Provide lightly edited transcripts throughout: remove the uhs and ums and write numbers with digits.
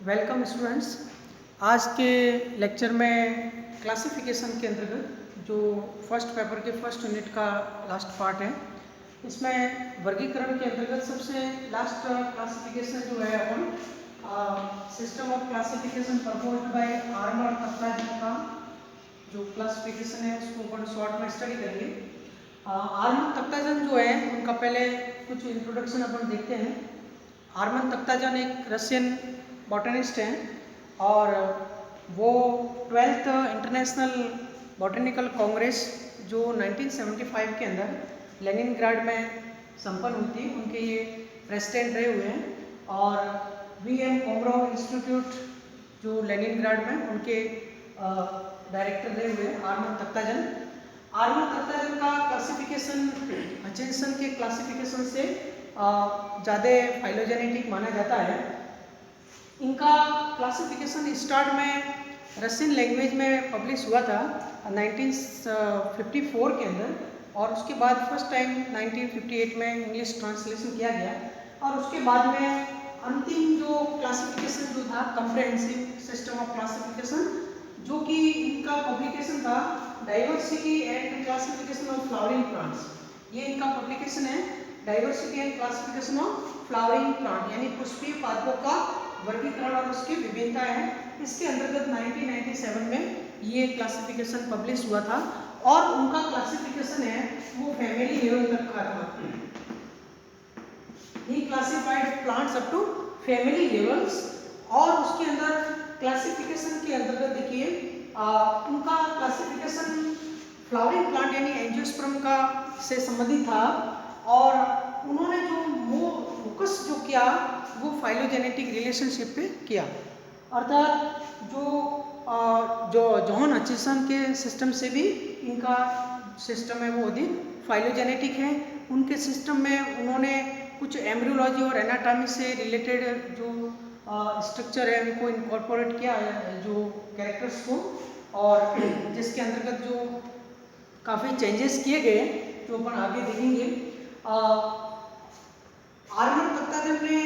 Welcome students. आज के lecture में क्लासिफिकेशन के अंतर्गत जो फर्स्ट पेपर के फर्स्ट यूनिट का लास्ट पार्ट है, इसमें वर्गीकरण के अंतर्गत सबसे लास्ट क्लासिफिकेशन जो है अपन system of classification proposed by Armen Takhtajan का जो क्लासिफिकेशन है उसको अपन शॉर्ट में स्टडी करेंगे। आर्मर तख्ताजन जो है उनका पहले कुछ इंट्रोडक्शन अपन देखते हैं। आर्मन तख्ताजन एक रशियन बॉटनिस्ट हैं और वो 12th इंटरनेशनल बॉटनिकल कांग्रेस जो 1975 के अंदर लेनिनग्राड में संपन्न हुई थी, उनके ये प्रेसिडेंट रहे हुए हैं। और वीएम कोमरोव इंस्टीट्यूट जो लेनिनग्राड में उनके डायरेक्टर रहे हुए हैं आर्मन तख्ताजन। आर्मन तख्ताजन का क्लासिफिकेशन हचिंसन के क्लासिफिकेशन से ज़्यादा फाइलोजेनेटिक माना जाता है। इनका क्लासिफिकेशन स्टार्ट में रशियन लैंग्वेज में पब्लिश हुआ था 1954 के अंदर, और उसके बाद फर्स्ट टाइम 1958 में इंग्लिश ट्रांसलेशन किया गया। और उसके बाद में अंतिम जो क्लासिफिकेशन जो था कंप्रिहेंसिव सिस्टम ऑफ क्लासिफिकेशन, जो कि इनका पब्लिकेशन था diversity and classification of flowering plants. ये इनका पब्लिकेशन है diversity and classification of flowering plant, यानी पुष्पीय पादपों का वर्गीकरण और उसकी विभिन्नताएं हैं। इसके अंतर्गत 1997 में ये क्लासिफिकेशन पब्लिश हुआ था और उनका क्लासिफिकेशन है वो फैमिली लेवल तक का था। He classified plants up to family levels, और उसके अंदर क्लासिफिकेशन के अंतर्गत देखिए उनका क्लासिफिकेशन फ्लावरिंग प्लांट यानी एंजियोस्पर्म का से संबंधित था। और उन्होंने जो फोकस जो किया वो फाइलोजेनेटिक रिलेशनशिप पे किया, अर्थात जो जॉन हचिंसन के सिस्टम से भी इनका सिस्टम है वो अधिक फाइलोजेनेटिक है। उनके सिस्टम में उन्होंने कुछ एम्ब्रियोलॉजी और एनाटॉमी से रिलेटेड जो स्ट्रक्चर है उनको इनकॉर्पोरेट किया है, जो कैरेक्टर्स को, और जिसके अंतर्गत जो काफ़ी चेंजेस किए गए जो अपन आगे देखेंगे। आर्मन तख्ताजन ने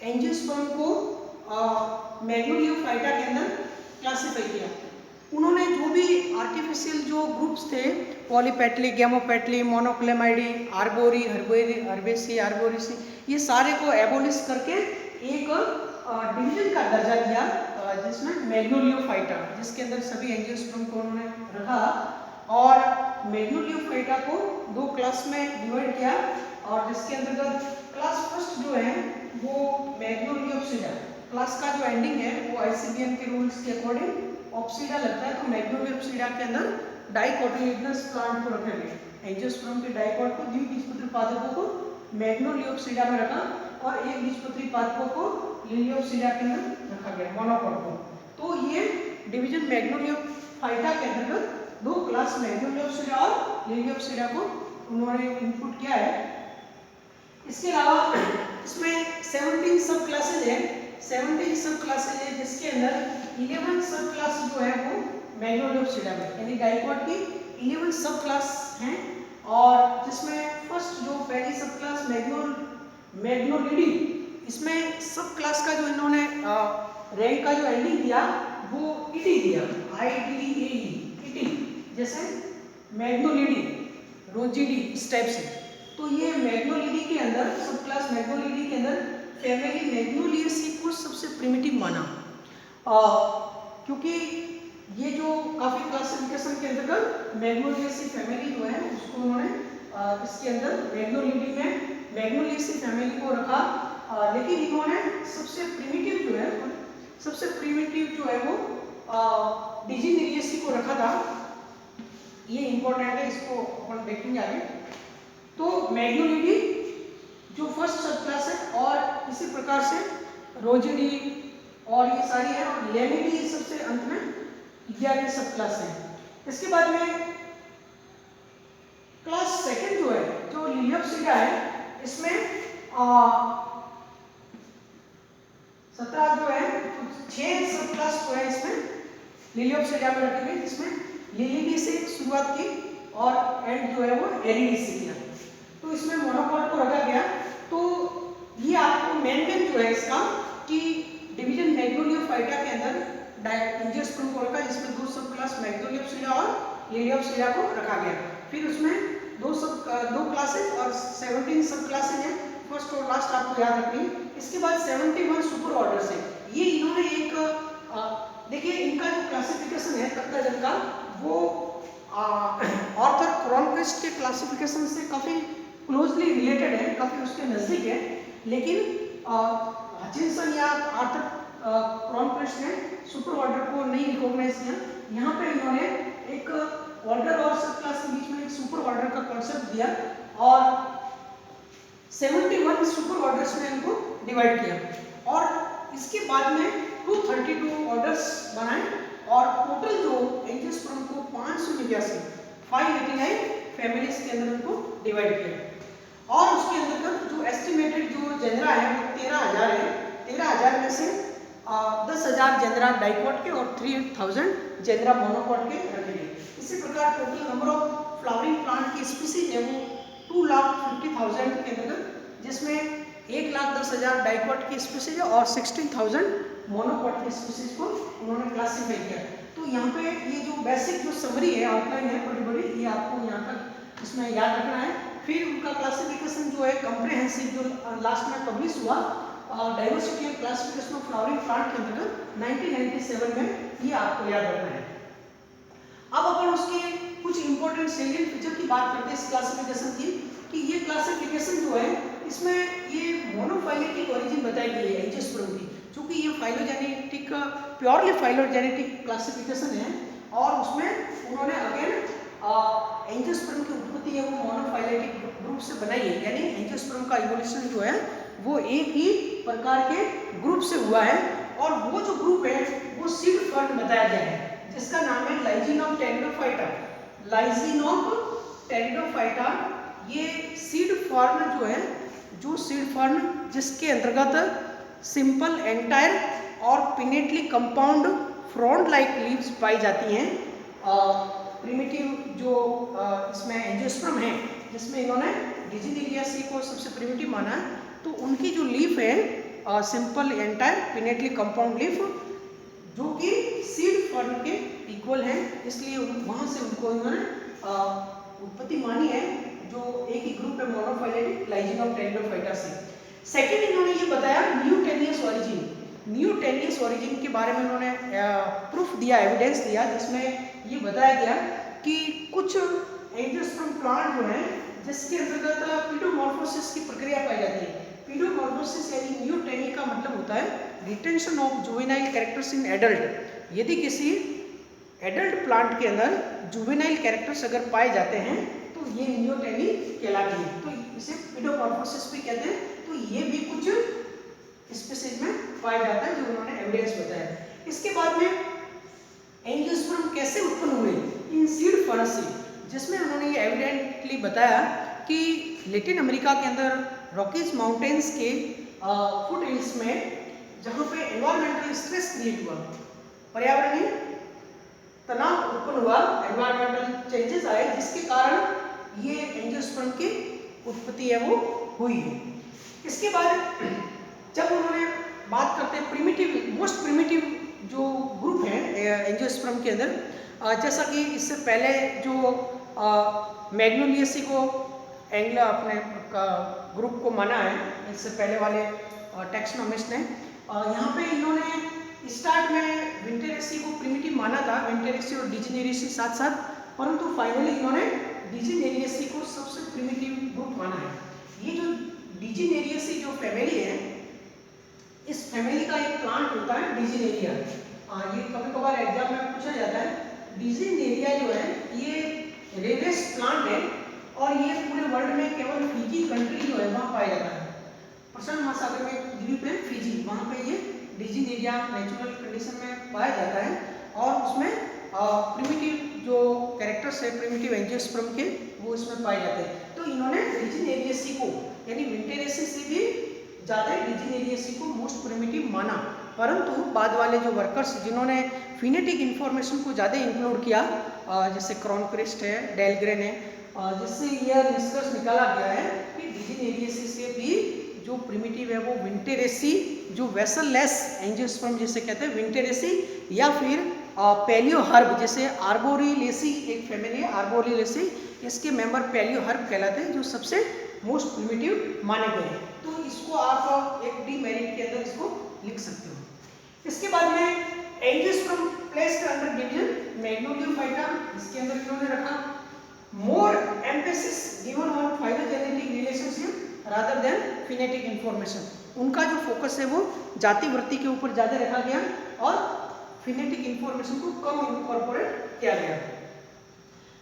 एंजियोस्पर्म को मैग्नोलियोफाइटा के अंदर क्लासिफाई किया। उन्होंने जो भी आर्टिफिशियल जो ग्रुप्स थे पॉलीपेटली, गेमोपेटली, मोनोक्लेमाइडी, आर्बोरी, हर्बेसी, आर्बोरिसी, ये सारे को एबोलिश करके एक डिवीजन का दर्जा दिया जिसमें मैग्नोलियोफाइटा, जिसके अंदर सभी एंजियोस्पर्म को उन्होंने रखा। और मैग्नोलियोफाइटा को दो क्लास में डिवाइड किया, और जिसके अंतर्गत क्लास फर्स्ट जो है वो मैग्नोलियोप्सिडा, क्लास का जो एंडिंग है वो आईसीबीएम के रूल्स के अकॉर्डिंग ऑप्सिडा लगता है, तो मैग्नोलियोप्सिडा के अंदर डाइकोटिलेडनस प्लांट को रखे गए। एंजियोस्पर्म के डाइकोट को, द्विबीजपत्री पादपों को मैग्नोलियोप्सिडा में रखा और एक बीजपत्री पादपों को लिलियोप्सिडा के अंदर रखा गया, मोनोकोट को। तो ये डिवीजन मैग्नोलियोफाइटा के अंतर्गत दो क्लास मैग्नोलियोप्सिडा और लिलियोप्सिडा को उन्होंने इनपुट किया है। इसके अलावा इसमें 17 सब क्लासेज है, 17 सब क्लासेज है, जिसके अंदर 11 सब क्लास जो है वो मैग्नोलियोप्सिडा में, यानी डाइकोट की 11 सब क्लास हैं। और जिसमें फर्स्ट जो पहली सब क्लास मैग्नोलिडी, इसमें सब क्लास का जो इन्होंने रैंक का जो एंडिंग दिया वो इटी दिया, IDEAE, इटी, जैसे मैग्नोलिडी, रोजिडी, इस टाइप से। तो ये मैग्नोलिडी के अंदर सब क्लास मैग्नोलिडी के अंदर फैमिली मैग्नोलिएसी को सबसे प्रिमिटिव माना, क्योंकि ये जो काफ़ी क्लासिफिकेशन के अंतर्गत मैग्नोलिएसी फैमिली जो है उसको उन्होंने इसके अंदर मैग्नोलिडी में मैग्नोलिएसी फैमिली को रखा। लेकिन इन्होंने सबसे प्रिमिटिव जो है वो डिजिनेरिएसी को रखा था। ये इंपॉर्टेंट है, इसको अपन देखेंगे आगे। तो मैग्नोलिडी जो फर्स्ट सब क्लास है, और इसी प्रकार से रोजिडी और ये सारी है, और लेमिडी सबसे अंत में 11 सब क्लास है। इसके बाद में क्लास सेकंड जो है जो लिलियोप्सिडा है, इसमें 17 जो है 6 सब क्लास जो है इसमें लिलियोप्सिडा में रखे गए, जिसमें लिलिडी से शुरुआत की और एंड जो है वो एरिडी से किया। तो इसमें मोनोकोट को रखा गया। तो ये आपको मेन जो है इसका कि डिवीजन मैग्नोलियो फाइटा के अंदर एंजियोस्पर्म को रखा, जिसमें दो सब क्लास मैग्नोलियोप्सिडा और लिलियोप्सिडा को रखा गया। फिर उसमें दो क्लासेस और 17 सब क्लासेस हैं, फर्स्ट और लास्ट आपको याद रखनी है। इसके बाद 71 सुपर ऑर्डर्स है। ये इन्होंने एक देखिए इनका जो क्लासिफिकेशन है तख्ताजन का, वो ऑर्थर क्रॉनक्विस्ट के क्लासिफिकेशन से काफ़ी क्लोजली रिलेटेड है, काफ़ी उसके नज़दीक है। लेकिन हचिंसन या आर्थर क्रॉनक्विस्ट ने सुपर ऑर्डर को नहीं रिकॉग्नाइज किया। यहाँ पे इन्होंने एक ऑर्डर और सब क्लास के बीच में एक सुपर ऑर्डर का कॉन्सेप्ट दिया और 71 सुपर ऑर्डर्स में इनको डिवाइड किया और इसके बाद में 232 ऑर्डर्स बनाए और टोटल जो एंजियोस्पर्म को 589 फैमिलीज के अंदर उनको डिवाइड किया और उसके अंदर जो एस्टिमेटेड जो जेनरा है वो 13,000 है। 13,000 में से 10,000 जेनरा डाइकॉट के और 3,000 जेनरा मोनोकॉट के रखे गए। इसी प्रकार total number of flowering plant की स्पीसीज है वो 2,50,000 के अंदर, जिसमें 1,10,000 डाइकॉट की स्पीसीज है और 16,000 मोनोकॉट की स्पीसीज को उन्होंने क्लासीफाई किया। तो यहाँ पे ये जो बेसिक जो समरी है, आउटलाइन है बड़ी बड़ी, ये आपको यहाँ तक इसमें याद रखना है। फिर उनका क्लासिफिकेशन जो है कॉम्प्रिहेंसिव जो लास्ट में पब्लिश हुआ diversity and classification of flowering plant के अंतर्गत 1997 में, ये आपको याद रखना है। अब अपन उसके कुछ इंपॉर्टेंट सेलिएंट फीचर की बात करते हैं इस क्लासिफिकेशन की, कि ये क्लासिफिकेशन जो है इसमें ये मोनोफाइलेटिक ओरिजिन बताई गई है एंजियोस्पर्म की, क्योंकि ये फाइलोजेनेटिक प्योरली फाइलोजेनेटिक क्लासिफिकेशन है और उसमें उन्होंने अगेन एंजियोस्पर्म की उत्पत्ति है वो मोनोफाइलेटिक ग्रुप से बनाई है, यानी एंजियोस्पर्म का इवोल्यूशन जो है वो एक ही प्रकार के ग्रुप से हुआ है और वो जो ग्रुप है वो सीड फर्न बताया गया है, जिसका नाम है लाइजिनोम टेरिडोफाइटा। लाइजिनोम टेरिडोफाइटा ये सीड फर्न जो है, जो सीड फर्न जिसके अंतर्गत सिंपल एंटायर और pinnately compound frond like leaves पाई जाती हैं। प्रिमिटिव जो इसमें एंजियोस्पर्म है जिसमें इन्होंने डिजिनेरियासी को सबसे प्रिमिटिव माना है, तो उनकी जो लीफ है simple entire pinnately compound leaf जो कि सीड फर्न के इक्वल है, इसलिए वहाँ से उनको इन्होंने उत्पत्ति मानी है, जो एक ही ग्रुप है मोनोफाइलेटिक लाइजिनोम टेरिडोफाइटा से। सेकेंड इन्होंने ये बताया न्यूटेनियस ओरिजिन। न्यूटेनियस ओरिजिन के बारे में उन्होंने प्रूफ दिया, एविडेंस दिया, जिसमें ये बताया गया कि कुछ एंजियोस्पर्म प्लांट जो है जिसके अंतर्गत पीडोमॉर्फोसिस की प्रक्रिया पाई जाती है। पीडोमॉर्फोसिस यानी न्यूटेनी का मतलब होता है retention of juvenile characters in adult. यदि किसी एडल्ट प्लांट के अंदर जुवेनाइल कैरेक्टर्स अगर पाए जाते हैं तो ये न्यूटेनी कहलाती है, तो इसे पीडोमॉर्फोसिस भी कहते हैं। तो ये भी कुछ स्पीसीज में पाया जाता है जो उन्होंने एविडेंस बताया। इसके बाद में एंजियोस्पर्म कैसे उत्पन्न हुए इन सीड फर्न से, जिसमें उन्होंने ये एविडेंटली बताया कि लैटिन अमेरिका के अंदर रॉकीज माउंटेन्स के फुट हिल्स में जहाँ पे एनवायरमेंटल स्ट्रेस क्रिएट हुआ, पर्यावरणीय तनाव उत्पन्न हुआ, एनवायरमेंटल चेंजेस आए, जिसके कारण ये एंजियोस्पर्म की उत्पत्ति है वो हुई है। इसके बाद जब उन्होंने बात करते हैं प्रिमिटिव, मोस्ट प्रिमिटिव जो ग्रुप है एंजियोस्पर्म के अंदर, जैसा कि इससे पहले जो मैग्नोलियसी को एंग्ला अपने ग्रुप को माना है, इससे पहले वाले टैक्सोनॉमिस्ट ने, यहाँ पे इन्होंने स्टार्ट में विंटेरेसी को प्रिमिटिव माना था, विंटेरेसी और डिजिनेरियसी साथ साथ, परंतु फाइनली इन्होंने डिजिनेरियसी को सबसे प्रिमिटिव ग्रुप माना है। ये जो डिजिनेरियसी जो फैमिली है, इस फैमिली का एक प्लांट होता है डिजिनेरिया। ये कभी कभार एग्जाम में पूछा जाता है। डिजिनेरिया जो है ये रेरेस्ट प्लांट है और ये पूरे वर्ल्ड में केवल फिजी कंट्री जो है वहाँ पाया जाता है। प्रशांत महासागर में द्वीप है फिजी, वहाँ पे ये डिजिनेरिया नेचुरल कंडीशन में पाया जाता है और उसमें प्रिमिटिव जो कैरेक्टर्स है प्रिमिटिव एंजियोस्पर्म के वो इसमें पाए जाते हैं। तो इन्होंने डिजिनेरियसी को यानी विंटेरेसी से भी ज़्यादा डिजिनेरियसी को मोस्ट प्रिमिटिव माना, परंतु बाद वाले जो वर्कर्स जिन्होंने फिनेटिक इन्फॉर्मेशन को ज़्यादा इंक्लूड किया, जैसे क्रॉनक्विस्ट है, डेलग्रेन है, जिससे यह निष्कर्ष निकाला गया है कि डिजिनेरियसी से भी जो प्रिमिटिव है वो विंटेरेसी, जो वेसललेस एंजियोस्पर्म जिसे कहते हैं विंटेरेसी, या फिर पैलियोहर्ब जैसे आर्बोरिलेसी एक फैमिली है आर्बोरिलेसी, इसके मेंबर पैलियोहर्ब कहलाते हैं जो सबसे मोस्ट प्रिमिटिव माने गए हैं। तो इसको आप एक डीमेरिट के अंदर इसको लिख सकते हो। इसके बाद में angiosperm placed under division Magnoliophyta, इसके अंदर इन्होंने रखा more emphasis given on phylogenetic relationship rather than phenetic information. उनका जो फोकस है वो जाति वृत्ति के ऊपर ज़्यादा रखा गया और फिनेटिक इंफॉर्मेशन को कम इनकॉर्पोरेट किया गया।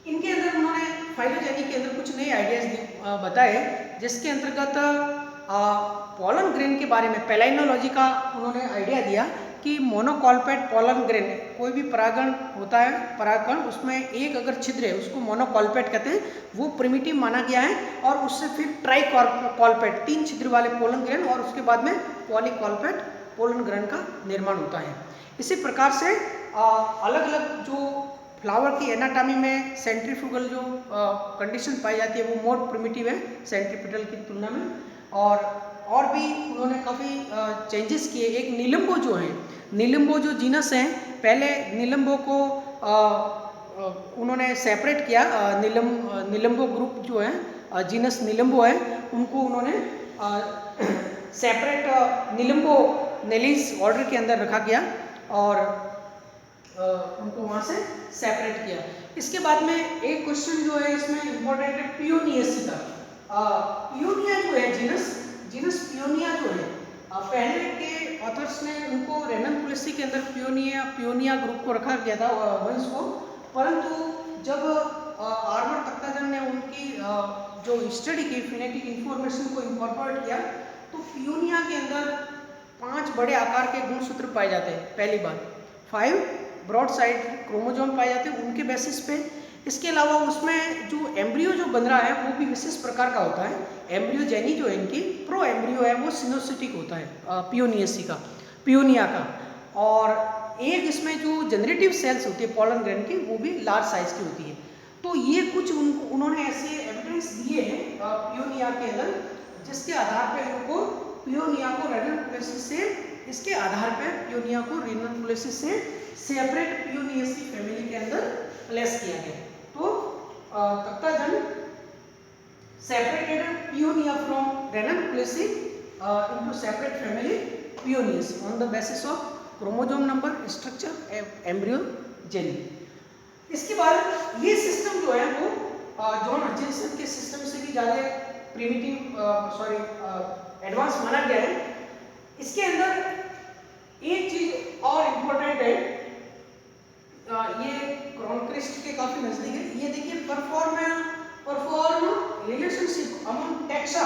इनके अंदर उन्होंने फाइलोजेनी के अंदर कुछ नए आइडियाज बताए, जिसके अंतर्गत पॉलन ग्रेन के बारे में पैलाइनोलॉजी का उन्होंने आइडिया दिया कि मोनोकॉल्पेट पॉलन ग्रेन, कोई भी परागण होता है परागकण उसमें एक अगर छिद्र है उसको मोनोकॉल्पेट कहते हैं, वो प्रिमिटिव माना गया है। और उससे फिर ट्राइकॉल्पेट 3 छिद्र वाले पोलन ग्रेन और उसके बाद में पॉलीकॉल्पेट पोलन ग्रेन का निर्माण होता है। इसी प्रकार से अलग अलग जो फ्लावर की एनाटॉमी में सेंट्रीफ्यूगल जो कंडीशन पाई जाती है वो मोर प्रिमिटिव है सेंट्रीपिटल की तुलना में। और भी उन्होंने काफ़ी चेंजेस किए। एक निलंबो जो है, निलंबो जो जीनस हैं, पहले निलंबो को उन्होंने सेपरेट किया। निलंबो ग्रुप जो है जीनस निलंबो है, उनको उन्होंने सेपरेट निलंबो नेलिस ऑर्डर के अंदर रखा गया और उनको वहाँ से सेपरेट किया। इसके बाद में एक क्वेश्चन जो है इसमें इम्पोर्टेंट है पियोनियसी का। पियोनिया जो है जीनस पियोनिया जो है, पहले के ऑथर्स ने उनको रेननकुलेसी के अंदर पियोनिया ग्रुप को रखा गया था वंश को, परंतु जब आर्मर तख्ताजन ने उनकी जो स्टडी की फिनेटिक इंफॉर्मेशन को इनकॉर्पोरेट किया तो पियोनिया के अंदर 5 बड़े आकार के गुणसूत्र पाए जाते हैं। पहली बात 5 ब्रॉड साइड क्रोमोजोम पाए जाते हैं उनके बेसिस पे। इसके अलावा उसमें जो एम्ब्रियो जो बन रहा है वो भी विशेष प्रकार का होता है। एम्ब्रियोजेनी जो है इनकी प्रो एम्ब्रियो है वो सिनोसिटिक होता है पियोनिया का। और एक इसमें जो जनरेटिव सेल्स होती है पॉलन ग्रेन की वो भी लार्ज साइज की होती है। तो ये कुछ उन्होंने ऐसे एविडेंस दिए हैं पियोनिया के अंदर, जिसके आधार पर उनको पियोनिया को रेननकुलेसी से इसके आधार पर पियोनिया को रेननकुलेसी से सेपरेट पियोनियेसी फैमिली के अंदर प्लेस किया गया। तो Takhtajan separated Paeonia from Ranunculaceae into separate family Paeoniaceae on the basis of chromosome number, structure, embryogeny. इसके बाद ये सिस्टम जो है वो जॉन हचिंसन के सिस्टम से भी ज़्यादा एडवांस माना गया है। इसके अंदर एक चीज और इम्पोर्टेंट है, ये क्रॉनक्रिस्ट के काफी नजदीक है। ये देखिए perform relationship among taxa,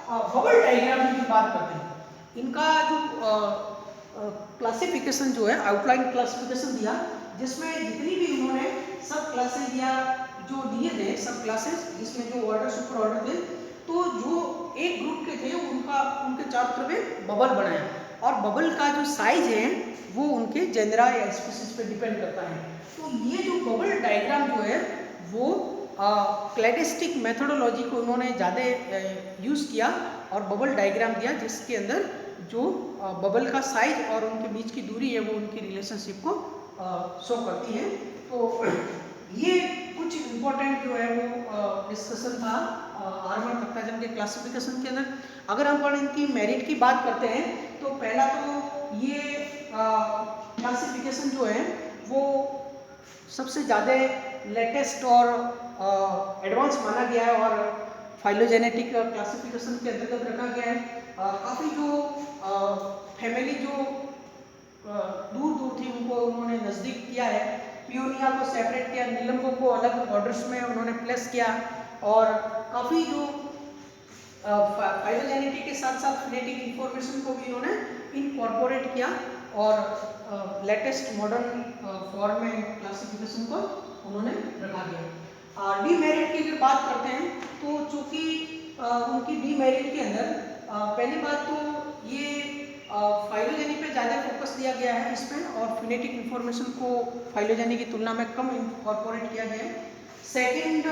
bubble diagram की बात करते हैं। इनका जो क्लासिफिकेशन जो है आउटलाइन क्लासिफिकेशन दिया, जिसमें जितनी भी उन्होंने सब क्लासेस दिया जो दिए थे, सब क्लासेस जिसमें जो ऑर्डर सुपर ऑर्डर थे, तो जो एक ग्रुप के थे उनके चारों तरफ एक बबल बनाया और बबल का जो साइज है वो उनके जेनरा या स्पीसीज पे डिपेंड करता है। तो ये जो बबल डायग्राम जो है वो क्लैडिस्टिक मेथोडोलॉजी को उन्होंने ज़्यादा यूज़ किया और बबल डायग्राम दिया, जिसके अंदर जो बबल का साइज और उनके बीच की दूरी है वो उनकी रिलेशनशिप को शो करती है। तो ये कुछ इम्पोर्टेंट जो है वो डिस्कशन था आर्मर तख्ताजन के क्लासिफिकेशन के अंदर। अगर हम इनकी मेरिट की बात करते हैं तो पहला तो ये क्लासिफिकेशन जो है वो सबसे ज़्यादा लेटेस्ट और एडवांस माना गया है और फाइलोजेनेटिक क्लासिफिकेशन के अंतर्गत रखा गया है। काफ़ी जो फैमिली जो दूर दूर थी उनको उन्होंने नज़दीक किया है। पियोनिया को सेपरेट किया, निलंबो को अलग ऑर्डर्स में उन्होंने प्लेस किया और काफ़ी जो फाइलोजेनेटिक के साथ साथ फिनेटिक इंफॉर्मेशन को भी उन्होंने इनकॉर्पोरेट किया और लेटेस्ट मॉडर्न फॉर्म में क्लासिफिकेशन को उन्होंने रखा गया। डीमेरिट की अगर बात करते हैं तो चूँकि उनकी डीमेरिट के अंदर पहली बात तो ये फाइलोजेनी पे ज़्यादा फोकस दिया गया है इसमें और फिनेटिक इंफॉर्मेशन को फाइलोजेनी की तुलना में कम इनकॉर्पोरेट किया गया है। सेकंड,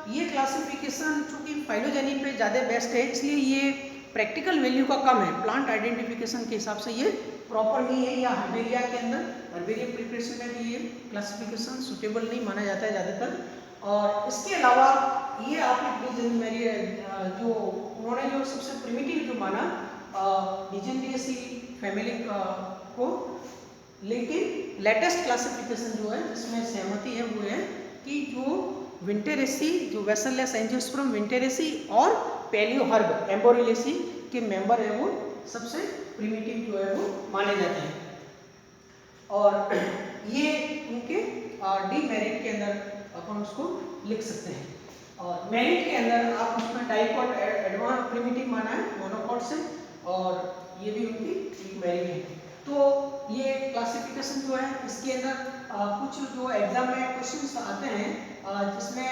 ये क्लासिफिकेशन चूँकि फाइलोजेनी पे ज़्यादा बेस्ट है इसलिए ये प्रैक्टिकल वैल्यू का कम है, प्लांट आइडेंटिफिकेशन के हिसाब से ये प्रॉपर नहीं है, या हर्बेरिया के अंदर हर्बेरियम प्रिपरेशन में भी ये क्लासिफिकेशन सुटेबल नहीं माना जाता है ज़्यादातर। और इसके अलावा ये आपने मेरी जो उन्होंने जो सबसे प्रिमिटिव जो माना डिजेनरियसी फैमिली को, लेकिन लेटेस्ट क्लासिफिकेशन जो है जिसमें सहमति है वो है कि जो विंटेरेसी, जो वेसललेस एंजियोस्पर्म विंटेरेसी और पैलियोहर्ब एम्बोरिलेसी के मेंबर है वो सबसे प्रिमिटिव जो है वो माने जाते हैं। और ये उनके डीमेरिट के अंदर अपन उसको लिख सकते हैं। और मेरिट के अंदर आप उसमें डाइकॉट एडवांस प्रिमिटिव माना है मोनोकॉट से, और ये भी उनकी एक मेरिट है। तो ये क्लासिफिकेशन जो है इसके अंदर कुछ जो एग्जाम में क्वेश्चंस आते हैं जिसमें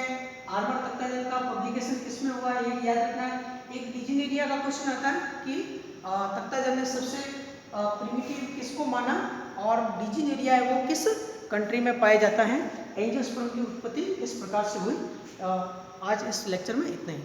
आर्मर तख्ताजन का पब्लिकेशन किसमें हुआ है ये याद रखना है। एक डिजिनेरिया का क्वेश्चन आता है कि तख्ताजन ने सबसे प्रिमिटिव किसको माना और डिजिनेरिया है वो किस कंट्री में पाया जाता है, एंजियोस्पर्म की उत्पत्ति किस प्रकार से हुई। आज इस लेक्चर में इतना ही।